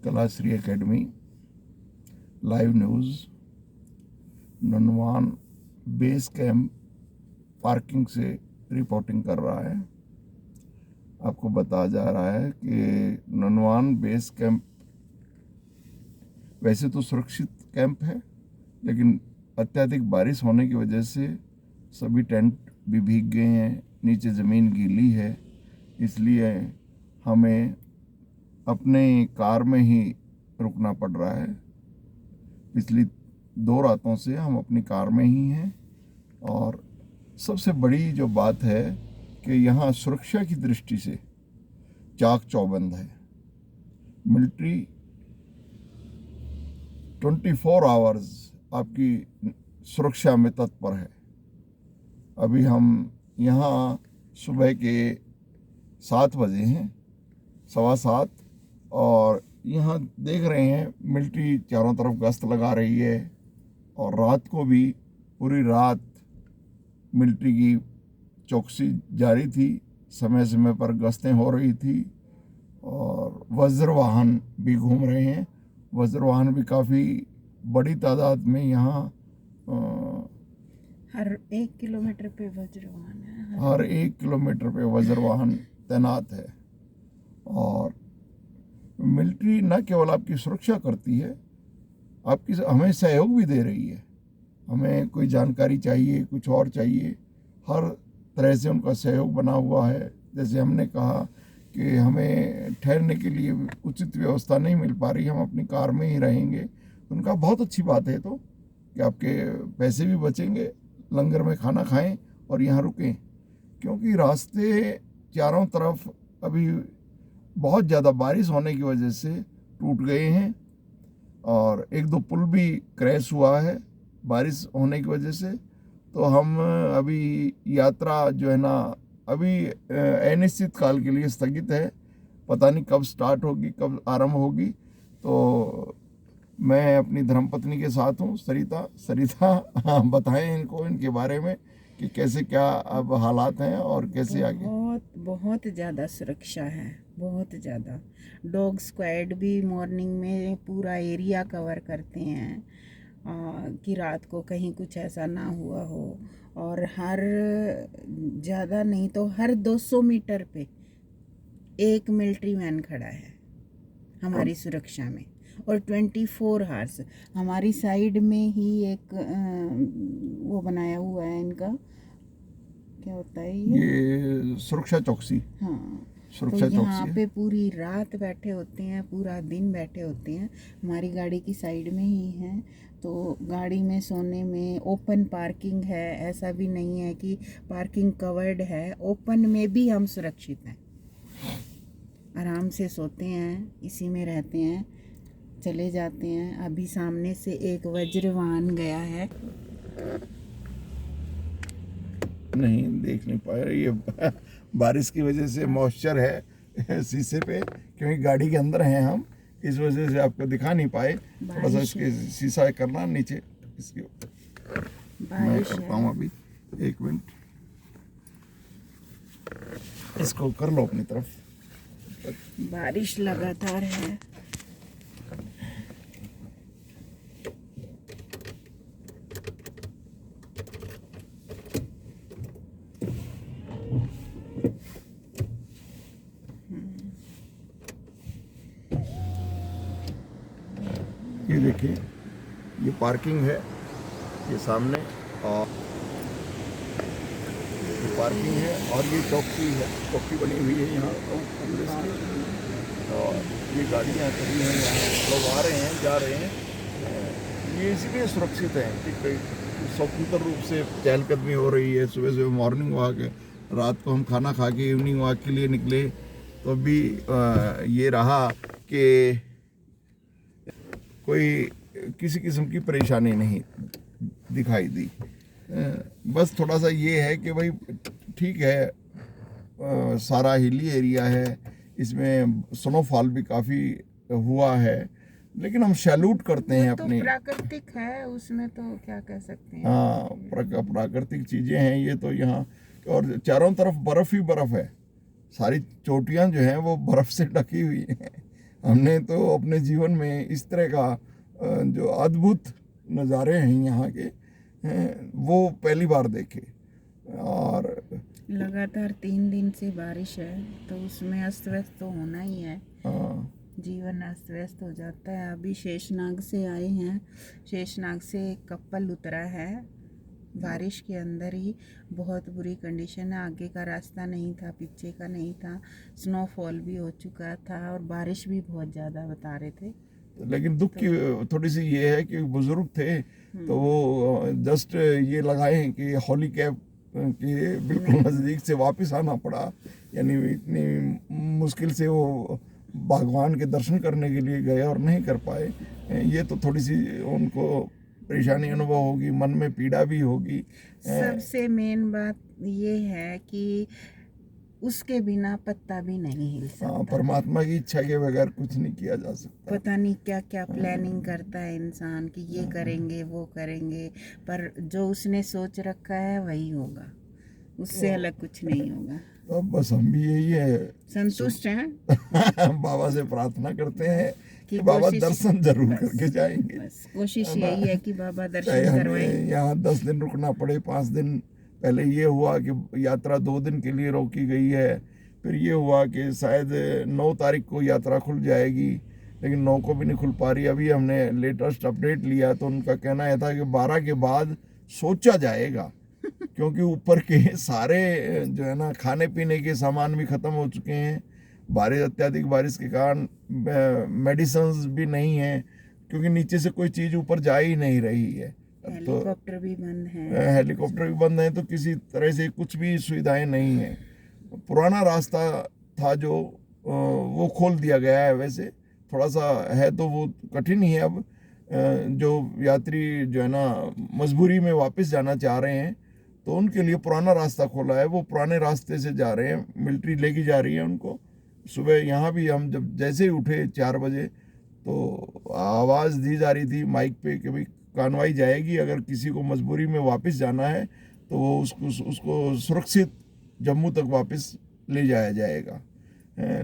Kalashree academy live news Nunwan base camp parking से reporting कर रहा है। आपको बताया जा रहा है कि ननवान बेस कैंप वैसे तो सुरक्षित कैंप है, लेकिन अत्यधिक बारिश होने की वजह से सभी टेंट भी भीग गए हैं, नीचे ज़मीन गीली है, इसलिए हमें अपने कार में ही रुकना पड़ रहा है। पिछली 2 रातों से हम अपनी कार में ही हैं और सबसे बड़ी जो बात है कि यहाँ सुरक्षा की दृष्टि से चाक चौबंद है। मिलिट्री 24 आवर्स आपकी सुरक्षा में तत्पर है। अभी हम यहाँ सुबह के 7 बजे हैं, 7:15, और यहाँ देख रहे हैं मिलिट्री चारों तरफ गश्त लगा रही है और रात को भी पूरी रात मिलिट्री की चौकसी जारी थी, समय समय पर गश्तें हो रही थी और वज्र वाहन भी घूम रहे हैं। वज्र वाहन भी काफ़ी बड़ी तादाद में यहाँ हर 1 किलोमीटर पे वज्र वाहन है। हर 1 किलोमीटर पे वज्र वाहन तैनात है। और मिलिट्री न केवल आपकी सुरक्षा करती है, आपकी हमें सहयोग भी दे रही है। हमें कोई जानकारी चाहिए, कुछ और चाहिए, हर तरह से उनका सहयोग बना हुआ है। जैसे हमने कहा कि हमें ठहरने के लिए उचित व्यवस्था नहीं मिल पा रही, हम अपनी कार में ही रहेंगे। उनका बहुत अच्छी बात है तो कि आपके पैसे भी बचेंगे, लंगर में खाना खाएं और यहाँ रुकें, क्योंकि रास्ते चारों तरफ अभी बहुत ज़्यादा बारिश होने की वजह से टूट गए हैं और 1-2 पुल भी क्रैश हुआ है बारिश होने की वजह से। तो हम अभी यात्रा जो है ना अभी अनिश्चित काल के लिए स्थगित है। पता नहीं कब स्टार्ट होगी, कब आरंभ होगी। तो मैं अपनी धर्मपत्नी के साथ हूँ, सरिता बताएं इनको इनके बारे में कि कैसे क्या अब हालात हैं और कैसे आगे। बहुत ज़्यादा सुरक्षा है, बहुत ज़्यादा। डॉग स्क्वाड भी मॉर्निंग में पूरा एरिया कवर करते हैं कि रात को कहीं कुछ ऐसा ना हुआ हो। और हर ज़्यादा नहीं तो हर 200 मीटर पे एक मिलिट्री मैन खड़ा है हमारी सुरक्षा में। और 24 आवर्स हमारी साइड में ही एक वो बनाया हुआ है, इनका क्या होता है ये सुरक्षा चौकसी। हाँ, सुरक्षा तो यहाँ चौकसी पे पूरी रात बैठे होते हैं, पूरा दिन बैठे होते हैं। हमारी गाड़ी की साइड में ही है, तो गाड़ी में सोने में ओपन पार्किंग है, ऐसा भी नहीं है कि पार्किंग कवर्ड है। ओपन में भी हम सुरक्षित हैं, आराम से सोते हैं, इसी में रहते हैं, चले जाते हैं। अभी सामने से एक वज्रवाहन गया है, नहीं देख नहीं पाया। ये बारिश की वजह से मॉइस्चर है शीशे पे, क्योंकि गाड़ी के अंदर हैं हम, इस वजह से आपको दिखा नहीं पाए। थोड़ा सा इसके शीशा करना नीचे इसके मैं करता हूँ अभी। 1 मिनट, इसको कर लो अपनी तरफ। बारिश लगातार है। ये देखिए, ये पार्किंग है, ये सामने, और ये पार्किंग है और ये चौकी है, चौकी बनी हुई है यहाँ पुलिस की। और ये गाड़ियाँ खड़ी हैं, यहाँ लोग आ रहे हैं, जा रहे हैं। ये इसलिए सुरक्षित हैं कि स्वतंत्र रूप से चहलकदमी हो रही है। सुबह सुबह मॉर्निंग वॉक, रात को हम खाना खा के इवनिंग वॉक के लिए निकले तो भी ये रहा कि कोई किसी किस्म की परेशानी नहीं दिखाई दी। बस थोड़ा सा ये है कि भाई ठीक है, सारा हिली एरिया है, इसमें स्नोफॉल भी काफ़ी हुआ है, लेकिन हम सैल्यूट करते हैं तो अपनी। प्राकृतिक है, उसमें तो क्या कह सकते हैं। हाँ, प्राकृतिक चीज़ें हैं ये तो यहाँ। और चारों तरफ बर्फ़ ही बर्फ़ है, सारी चोटियाँ जो हैं वो बर्फ़ से ढकी हुई हैं। हमने तो अपने जीवन में इस तरह का जो अद्भुत नज़ारे हैं यहाँ के वो पहली बार देखे। और लगातार 3 दिन से बारिश है तो उसमें अस्त व्यस्त तो होना ही है, जीवन अस्त व्यस्त हो जाता है। अभी शेषनाग से आए हैं, शेषनाग से एक कपल उतरा है बारिश के अंदर ही। बहुत बुरी कंडीशन है, आगे का रास्ता नहीं था, पीछे का नहीं था, स्नोफॉल भी हो चुका था और बारिश भी बहुत ज़्यादा बता रहे थे। लेकिन दुख की थोड़ी सी ये है कि बुजुर्ग थे तो वो जस्ट ये लगाए कि हॉली कैप के बिल्कुल नज़दीक से वापस आना पड़ा, यानी इतनी मुश्किल से वो भगवान के दर्शन करने के लिए गए और नहीं कर पाए। ये तो थोड़ी सी उनको परेशानी अनुभव होगी, मन में पीड़ा भी होगी। सबसे मेन बात ये है कि उसके बिना पत्ता भी नहीं हिल सकता। परमात्मा की इच्छा के बगैर कुछ नहीं किया जा सकता। पता नहीं क्या क्या प्लानिंग करता है इंसान कि ये करेंगे वो करेंगे, पर जो उसने सोच रखा है वही होगा, उससे अलग कुछ नहीं होगा। तो बस हम भी यही है, संतुष्ट हैं। बाबा से प्रार्थना करते हैं कि बाबा दर्शन जरूर करके जाएंगे। बस कोशिश यही है कि बाबा चाहे दर्शन करवाएं। हमें यहाँ 10 दिन रुकना पड़े, 5 दिन। पहले ये हुआ कि यात्रा 2 दिन के लिए रोकी गई है, फिर ये हुआ कि शायद 9 तारीख को यात्रा खुल जाएगी, लेकिन 9 को भी नहीं खुल पा रही। अभी हमने लेटेस्ट अपडेट लिया तो उनका कहना यह था कि 12 के बाद सोचा जाएगा, क्योंकि ऊपर के सारे जो है ना खाने पीने के सामान भी ख़त्म हो चुके हैं। बारिश, अत्यधिक बारिश के कारण मेडिसिन्स भी नहीं है, क्योंकि नीचे से कोई चीज़ ऊपर जा ही नहीं रही है। हेलीकॉप्टर भी बंद है, हेलीकॉप्टर भी बंद है, तो किसी तरह से कुछ भी सुविधाएं नहीं है। पुराना रास्ता था जो वो खोल दिया गया है, वैसे थोड़ा सा है तो वो कठिन ही है। अब जो यात्री जो है ना मजबूरी में वापस जाना चाह रहे हैं तो उनके लिए पुराना रास्ता खोला है, वो पुराने रास्ते से जा रहे हैं, मिलिट्री लेके जा रही है उनको। सुबह यहाँ भी हम जब जैसे ही उठे 4 बजे तो आवाज़ दी जा रही थी माइक पे कि भाई कानवाई जाएगी, अगर किसी को मजबूरी में वापस जाना है तो वो उसको सुरक्षित जम्मू तक वापस ले जाया जाएगा।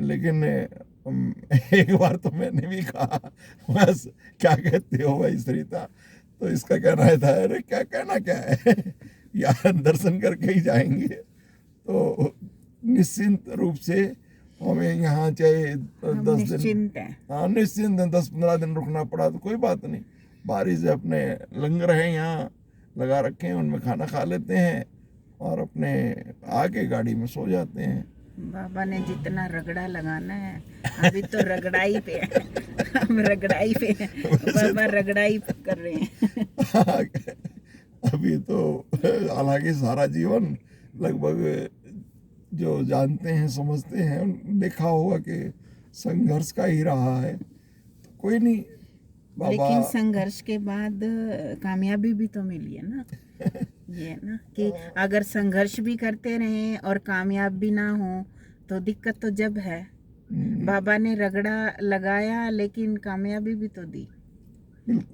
लेकिन एक बार तो मैंने भी कहा, बस क्या कहते हो भाई सरिता, तो इसका कहना था अरे क्या कहना क्या है यार, दर्शन करके ही जाएंगे। तो निश्चिंत रूप से हमें यहाँ चाहे 10 दिन, हाँ निश्चिंत 10-15 दिन रुकना पड़ा तो कोई बात नहीं। बारिश से अपने लंगर हैं यहाँ लगा रखे हैं, उनमें खाना खा लेते हैं और अपने आके गाड़ी में सो जाते हैं। बाबा ने जितना रगड़ा लगाना है अभी तो रगड़ाई पे है, हम रगड़ाई पे हैं, बाबा रगड़ाई कर रहे हैं। अभी तो हालांकि सारा जीवन लगभग जो जानते हैं समझते हैं देखा होगा कि संघर्ष का ही रहा है, तो कोई नहीं बाबा। लेकिन संघर्ष के बाद कामयाबी भी तो मिली है ना। ये ना कि अगर संघर्ष भी करते रहें और कामयाब भी ना हो तो दिक्कत तो जब है। बाबा ने रगड़ा लगाया लेकिन कामयाबी भी तो दी,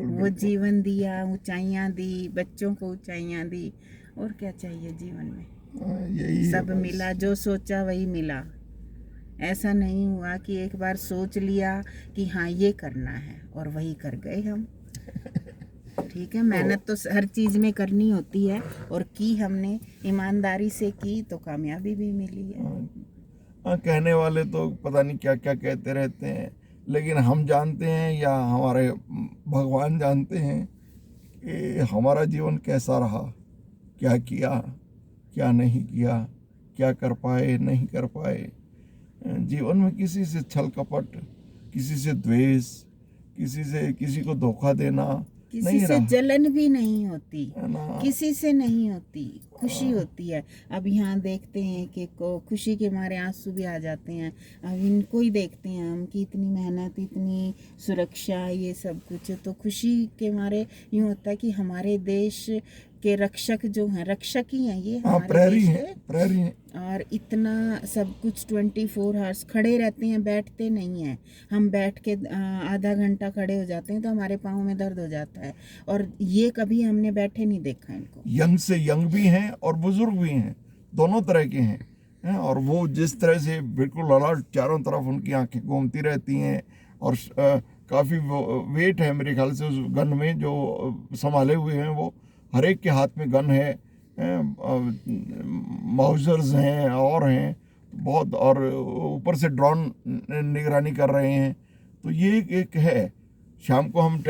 वो जीवन दिया, ऊंचाइयां दी, बच्चों को ऊंचाइयां दी, और क्या चाहिए जीवन में। यही सब मिला, जो सोचा वही मिला। ऐसा नहीं हुआ कि एक बार सोच लिया कि हाँ ये करना है और वही कर गए हम। ठीक है, मेहनत तो हर चीज़ में करनी होती है और की हमने ईमानदारी से की तो कामयाबी भी मिली है। हाँ, कहने वाले तो पता नहीं क्या क्या कहते रहते हैं, लेकिन हम जानते हैं या हमारे भगवान जानते हैं कि हमारा जीवन कैसा रहा, क्या किया क्या नहीं किया, क्या कर पाए नहीं कर पाए। जीवन में किसी से छल कपट, किसी से द्वेष, किसी को धोखा देना, किसी से जलन भी नहीं होती, किसी से नहीं होती, खुशी होती है। अब यहाँ देखते हैं कि खुशी के मारे आंसू भी आ जाते हैं। अब इनको ही देखते हैं हम कि इतनी मेहनत, इतनी सुरक्षा, ये सब कुछ, तो खुशी के मारे यूँ होता है कि हमारे देश के रक्षक जो हैं, रक्षक ही हैं ये हमारे देश के, प्रहरी हैं। और इतना सब कुछ 24 आवर्स खड़े रहते हैं, बैठते नहीं हैं। हम बैठ के आधा घंटा खड़े हो जाते हैं तो हमारे पाँव में दर्द हो जाता है, और ये कभी हमने बैठे नहीं देखा इनको। यंग से यंग भी हैं और बुजुर्ग भी हैं, दोनों तरह के हैं। और वो जिस तरह से बिल्कुल अलर्ट, चारों तरफ उनकी आंखें घूमती रहती हैं और काफ़ी वेट है मेरे ख्याल से उस गन में जो संभाले हुए हैं। वो हर एक के हाथ में गन है, माउजर्स हैं और हैं बहुत, और ऊपर से ड्रोन निगरानी कर रहे हैं। तो ये एक है। शाम को हम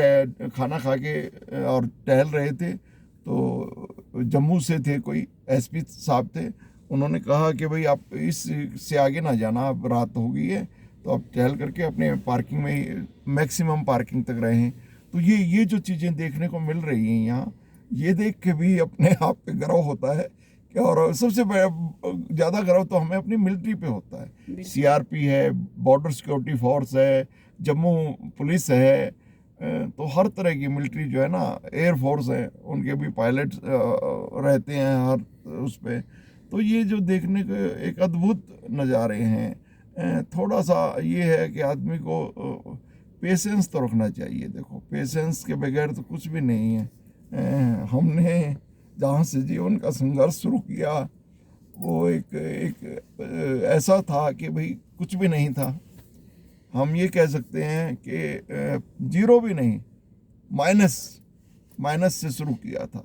खाना खा के और टहल रहे थे, तो जम्मू से थे, कोई एसपी साहब थे। उन्होंने कहा कि भाई आप इससे आगे ना जाना, अब रात हो गई है, तो आप टहल करके अपने पार्किंग में ही मैक्सिमम पार्किंग तक रहें। तो ये जो चीज़ें देखने को मिल रही हैं यहाँ, ये देख के भी अपने आप पे गर्व होता है। और सबसे ज़्यादा गर्व तो हमें अपनी मिलिट्री पे होता है। सीआरपी है, बॉर्डर सिक्योरिटी फोर्स है, जम्मू पुलिस है, तो हर तरह की मिलिट्री जो है ना, एयर फोर्स है, उनके भी पायलट रहते हैं हर उस पे। तो ये जो देखने के एक अद्भुत नज़ारे हैं। थोड़ा सा ये है कि आदमी को पेशेंस तो रखना चाहिए। देखो, पेशेंस के बगैर तो कुछ भी नहीं है। हमने जहाँ से जीवन का संघर्ष शुरू किया, वो एक ऐसा था कि भाई कुछ भी नहीं था। हम ये कह सकते हैं कि जीरो भी नहीं, माइनस से शुरू किया था।